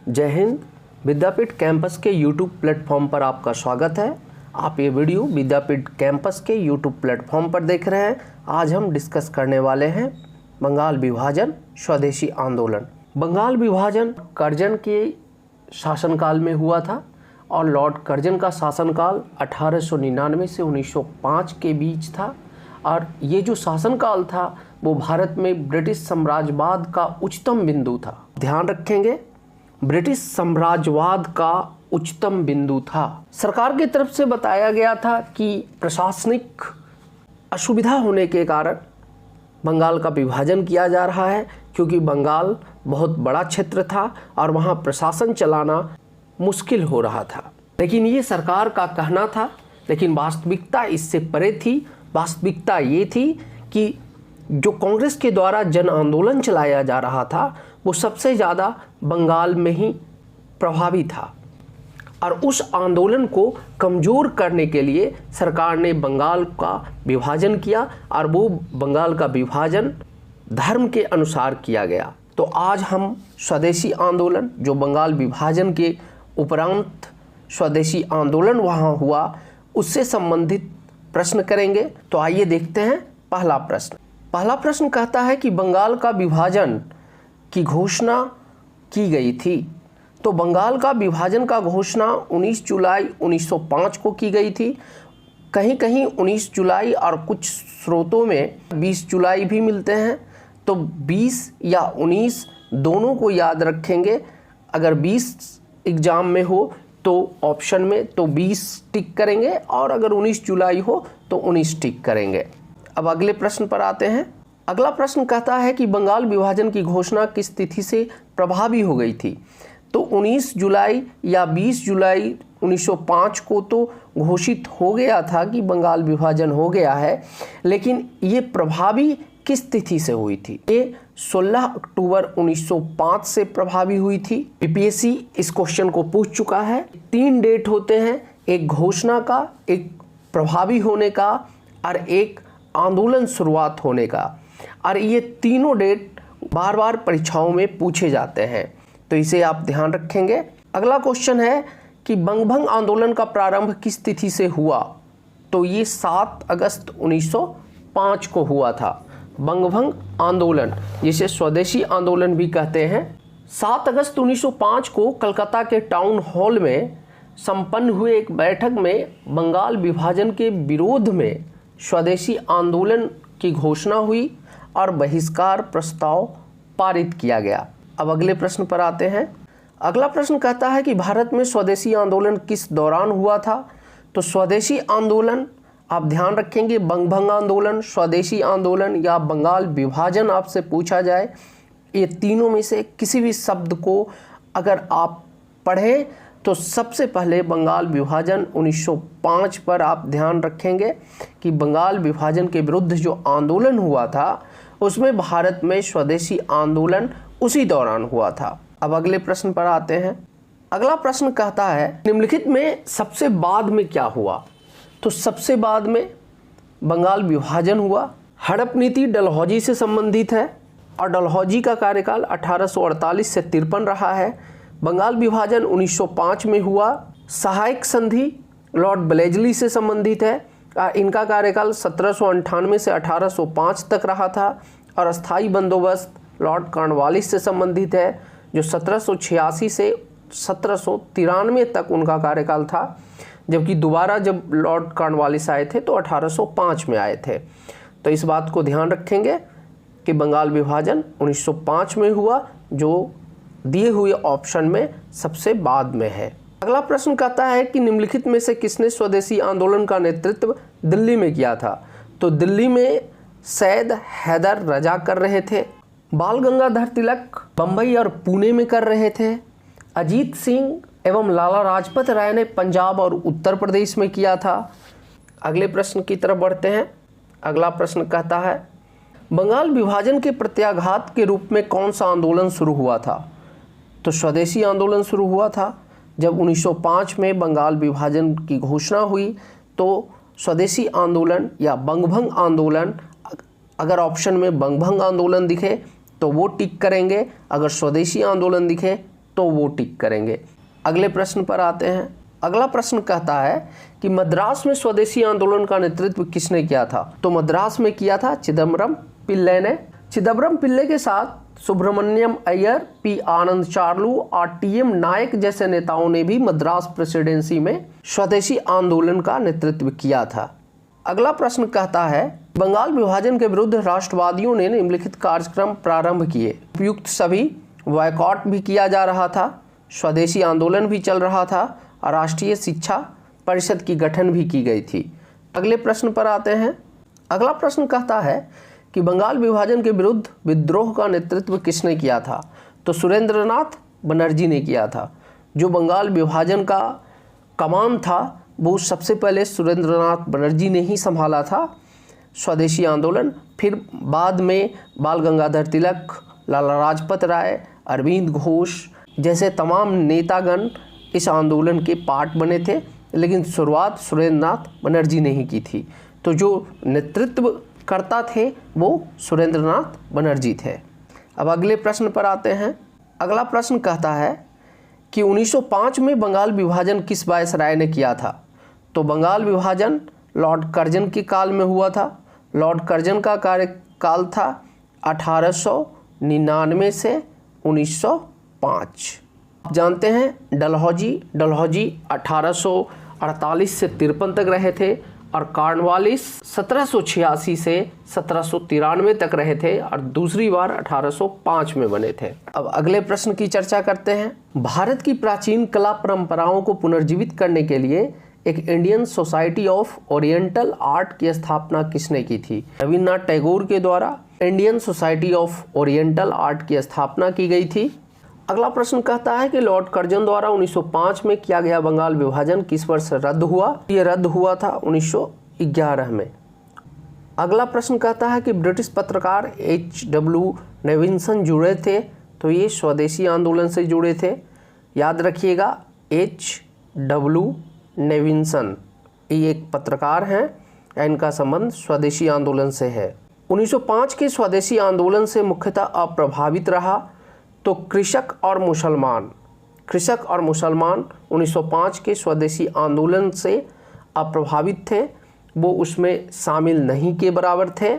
जय हिंद। विद्यापीठ कैंपस के YouTube platform पर आपका स्वागत है। आप ये वीडियो विद्यापीठ कैंपस के यूट्यूब प्लेटफॉर्म पर देख रहे हैं। आज हम डिस्कस करने वाले हैं बंगाल विभाजन, स्वदेशी आंदोलन। बंगाल विभाजन कर्जन के शासनकाल में हुआ था और लॉर्ड कर्जन का शासनकाल 1899 से 1905 के बीच था। और ये जो शासनकाल था वो भारत में ब्रिटिश साम्राज्यवाद का उच्चतम बिंदु था। ध्यान रखेंगे, ब्रिटिश साम्राज्यवाद का उच्चतम बिंदु था। सरकार की तरफ से बताया गया था कि प्रशासनिक असुविधा होने के कारण बंगाल का विभाजन किया जा रहा है, क्योंकि बंगाल बहुत बड़ा क्षेत्र था और वहाँ प्रशासन चलाना मुश्किल हो रहा था। लेकिन ये सरकार का कहना था, लेकिन वास्तविकता इससे परे थी। वास्तविकता ये थी कि जो कांग्रेस के द्वारा जन आंदोलन चलाया जा रहा था वो सबसे ज़्यादा बंगाल में ही प्रभावी था, और उस आंदोलन को कमज़ोर करने के लिए सरकार ने बंगाल का विभाजन किया, और वो बंगाल का विभाजन धर्म के अनुसार किया गया। तो आज हम स्वदेशी आंदोलन, जो बंगाल विभाजन के उपरांत स्वदेशी आंदोलन वहाँ हुआ, उससे संबंधित प्रश्न करेंगे। तो आइए देखते हैं पहला प्रश्न कहता है कि बंगाल का विभाजन की घोषणा की गई थी। तो बंगाल का विभाजन का घोषणा 19 जुलाई 1905 को की गई थी। कहीं कहीं 19 जुलाई और कुछ स्रोतों में 20 जुलाई भी मिलते हैं। तो 20 या 19 दोनों को याद रखेंगे। अगर 20 एग्ज़ाम में हो तो ऑप्शन में तो 20 टिक करेंगे, और अगर 19 जुलाई हो तो 19 टिक करेंगे। अब अगले प्रश्न पर आते हैं। अगला प्रश्न कहता है कि बंगाल विभाजन की घोषणा किस तिथि से प्रभावी हो गई थी। तो 19 जुलाई या 20 जुलाई 1905 को तो घोषित हो गया था कि बंगाल विभाजन हो गया है, लेकिन ये प्रभावी किस तिथि से हुई थी? ये 16 अक्टूबर 1905 से प्रभावी हुई थी। बीपीएससी इस क्वेश्चन को पूछ चुका है। 3 डेट होते हैं, एक घोषणा का, एक प्रभावी होने का और एक आंदोलन शुरुआत होने का, और ये तीनों डेट बार बार परीक्षाओं में पूछे जाते हैं, तो इसे आप ध्यान रखेंगे। अगला क्वेश्चन है कि बंगभंग आंदोलन का प्रारंभ किस तिथि से हुआ? तो ये 7 अगस्त 1905 को हुआ था। बंगभंग आंदोलन, जिसे स्वदेशी आंदोलन भी कहते हैं, 7 अगस्त 1905 को कलकत्ता के टाउन हॉल में संपन्न हुए एक बैठक में बंगाल विभाजन के विरोध में स्वदेशी आंदोलन की घोषणा हुई और बहिष्कार प्रस्ताव पारित किया गया। अब अगले प्रश्न पर आते हैं। अगला प्रश्न कहता है कि भारत में स्वदेशी आंदोलन किस दौरान हुआ था? तो स्वदेशी आंदोलन, आप ध्यान रखेंगे, बंगभंग आंदोलन, स्वदेशी आंदोलन या बंगाल विभाजन आपसे पूछा जाए, ये तीनों में से किसी भी शब्द को अगर आप पढ़ें तो सबसे पहले बंगाल विभाजन 1905 पर आप ध्यान रखेंगे कि बंगाल विभाजन के विरुद्ध जो आंदोलन हुआ था उसमें भारत में स्वदेशी आंदोलन उसी दौरान हुआ था। अब अगले प्रश्न पर आते हैं। अगला प्रश्न कहता है निम्नलिखित में सबसे बाद में क्या हुआ? तो सबसे बाद में बंगाल विभाजन हुआ। हड़प नीति डलहौजी से संबंधित है और डलहौजी का कार्यकाल 1848 से 53 रहा है। बंगाल विभाजन 1905 में हुआ। सहायक संधि लॉर्ड ब्लेजली से संबंधित है। इनका कार्यकाल 1798 से 1805 तक रहा था। और अस्थाई बंदोबस्त लॉर्ड कॉर्नवालिस से संबंधित है, जो 1786 से 1793 तक उनका कार्यकाल था, जबकि दोबारा जब लॉर्ड कॉर्नवालिस आए थे तो 1805 में आए थे। तो इस बात को ध्यान रखेंगे कि बंगाल विभाजन 1905 में हुआ, जो दिए हुए ऑप्शन में सबसे बाद में है। अगला प्रश्न कहता है कि निम्नलिखित में से किसने स्वदेशी आंदोलन का नेतृत्व दिल्ली में किया था? तो दिल्ली में सैयद हैदर रजा कर रहे थे। बाल गंगाधर तिलक बम्बई और पुणे में कर रहे थे। अजीत सिंह एवं लाला लाजपत राय ने पंजाब और उत्तर प्रदेश में किया था। अगले प्रश्न की तरफ बढ़ते हैं। अगला प्रश्न कहता है बंगाल विभाजन के प्रत्याघात के रूप में कौन सा आंदोलन शुरू हुआ था? तो स्वदेशी आंदोलन शुरू हुआ था। जब 1905 में बंगाल विभाजन की घोषणा हुई तो स्वदेशी आंदोलन या बंगभंग आंदोलन, अगर ऑप्शन में बंगभंग आंदोलन दिखे तो वो टिक करेंगे, अगर स्वदेशी आंदोलन दिखे तो वो टिक करेंगे। अगले प्रश्न पर आते हैं। अगला प्रश्न कहता है कि मद्रास में स्वदेशी आंदोलन का नेतृत्व किसने किया था? तो मद्रास में किया था चिदम्बरम पिल्ले ने। चिदम्बरम पिल्ले के साथ सुब्रमण्यम अय्यर, पी आनंद चार्लू और टीएम नायक जैसे नेताओं ने भी मद्रास प्रेसिडेंसी में स्वदेशी आंदोलन का नेतृत्व किया था। अगला प्रश्न कहता है बंगाल विभाजन के विरुद्ध राष्ट्रवादियों ने निम्नलिखित कार्यक्रम प्रारंभ किए। उपयुक्त सभी, बॉयकॉट भी किया जा रहा था, स्वदेशी आंदोलन भी चल रहा था और राष्ट्रीय शिक्षा परिषद की गठन भी की गई थी। अगले प्रश्न पर आते हैं। अगला प्रश्न कहता है कि बंगाल विभाजन के विरुद्ध विद्रोह का नेतृत्व किसने किया था? तो सुरेंद्रनाथ बनर्जी ने किया था। जो बंगाल विभाजन का कमान था वो सबसे पहले सुरेंद्रनाथ बनर्जी ने ही संभाला था स्वदेशी आंदोलन। फिर बाद में बाल गंगाधर तिलक, लाला लाजपत राय, अरविंद घोष जैसे तमाम नेतागण इस आंदोलन के पार्ट बने थे, लेकिन शुरुआत सुरेंद्रनाथ बनर्जी ने ही की थी। तो जो नेतृत्व करता थे वो सुरेंद्रनाथ बनर्जी थे। अब अगले प्रश्न पर आते हैं। अगला प्रश्न कहता है कि 1905 में बंगाल विभाजन किस वायसराय ने किया था? तो बंगाल विभाजन लॉर्ड कर्जन के काल में हुआ था। लॉर्ड कर्जन का कार्यकाल था 1899 से 1905। जानते हैं डलहौजी 1848 से 53 तक रहे थे और कॉर्नवालिस 1786 से 1793 तक रहे थे और दूसरी बार 1805 में बने थे। अब अगले प्रश्न की चर्चा करते हैं। भारत की प्राचीन कला परंपराओं को पुनर्जीवित करने के लिए एक Indian society of oriental art की स्थापना किसने की थी? रविन्द्रनाथ टैगोर के द्वारा Indian society of oriental art की स्थापना की गई थी। अगला प्रश्न कहता है कि लॉर्ड कर्जन द्वारा 1905 में किया गया बंगाल विभाजन किस वर्ष रद्द हुआ? ये रद्द हुआ था 1911 में। अगला प्रश्न कहता है कि ब्रिटिश पत्रकार H.W. नेविन्सन जुड़े थे, तो ये स्वदेशी आंदोलन से जुड़े थे। याद रखिएगा H.W. नेविन्सन ये एक पत्रकार हैं, इनका संबंध स्वदेशी आंदोलन से है। 1905 के स्वदेशी आंदोलन से मुख्यतः अप्रभावित रहा तो कृषक और मुसलमान 1905 के स्वदेशी आंदोलन से अप्रभावित थे, वो उसमें शामिल नहीं के बराबर थे।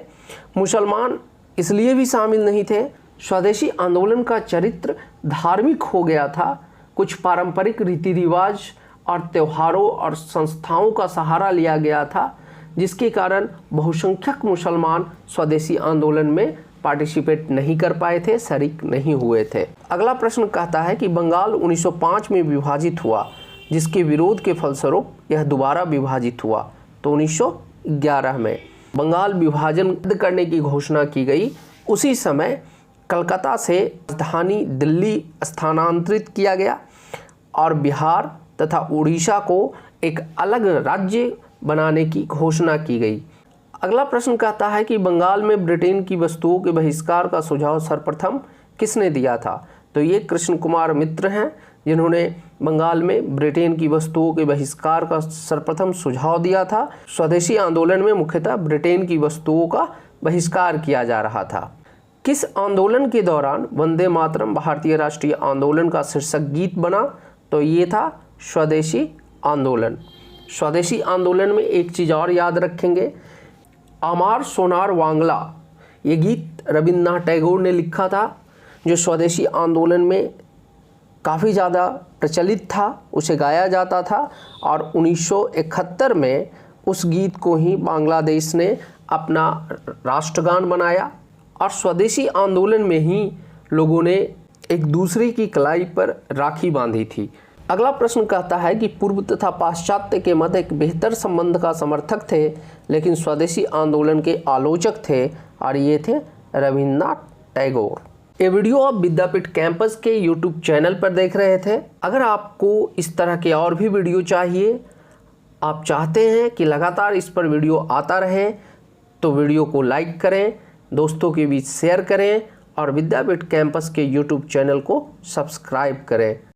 मुसलमान इसलिए भी शामिल नहीं थे, स्वदेशी आंदोलन का चरित्र धार्मिक हो गया था। कुछ पारंपरिक रीति रिवाज और त्योहारों और संस्थाओं का सहारा लिया गया था, जिसके कारण बहुसंख्यक मुसलमान स्वदेशी आंदोलन में पार्टिसिपेट नहीं कर पाए थे, शरीक नहीं हुए थे। अगला प्रश्न कहता है कि बंगाल 1905 में विभाजित हुआ, जिसके विरोध के फलस्वरूप यह दोबारा विभाजित हुआ। तो 1911 में बंगाल विभाजन रद्द करने की घोषणा की गई। उसी समय कलकत्ता से राजधानी दिल्ली स्थानांतरित किया गया और बिहार तथा उड़ीसा को एक अलग राज्य बनाने की घोषणा की गई। अगला प्रश्न कहता है कि बंगाल में ब्रिटेन की वस्तुओं के बहिष्कार का सुझाव सर्वप्रथम किसने दिया था? तो ये कृष्ण कुमार मित्र हैं, जिन्होंने बंगाल में ब्रिटेन की वस्तुओं के बहिष्कार का सर्वप्रथम सुझाव दिया था। स्वदेशी आंदोलन में मुख्यतः ब्रिटेन की वस्तुओं का बहिष्कार किया जा रहा था। किस आंदोलन के दौरान वंदे मातरम भारतीय राष्ट्रीय आंदोलन का शीर्षक गीत बना? तो ये था स्वदेशी आंदोलन। स्वदेशी आंदोलन में एक चीज़ और याद रखेंगे, अमार सोनार वांगला ये गीत रविन्द्रनाथ टैगोर ने लिखा था, जो स्वदेशी आंदोलन में काफ़ी ज़्यादा प्रचलित था, उसे गाया जाता था और 1971 में उस गीत को ही बांग्लादेश ने अपना राष्ट्रगान बनाया और स्वदेशी आंदोलन में ही लोगों ने एक दूसरे की कलाई पर राखी बांधी थी। अगला प्रश्न कहता है कि पूर्व तथा पाश्चात्य के मध्य एक बेहतर संबंध का समर्थक थे, लेकिन स्वदेशी आंदोलन के आलोचक थे और ये थे रविन्द्रनाथ टैगोर। ये वीडियो आप विद्यापीठ कैंपस के यूट्यूब चैनल पर देख रहे थे। अगर आपको इस तरह के और भी वीडियो चाहिए, आप चाहते हैं कि लगातार इस पर वीडियो आता रहे, तो वीडियो को लाइक करें, दोस्तों के बीच शेयर करें और विद्यापीठ कैंपस के यूट्यूब चैनल को सब्सक्राइब करें।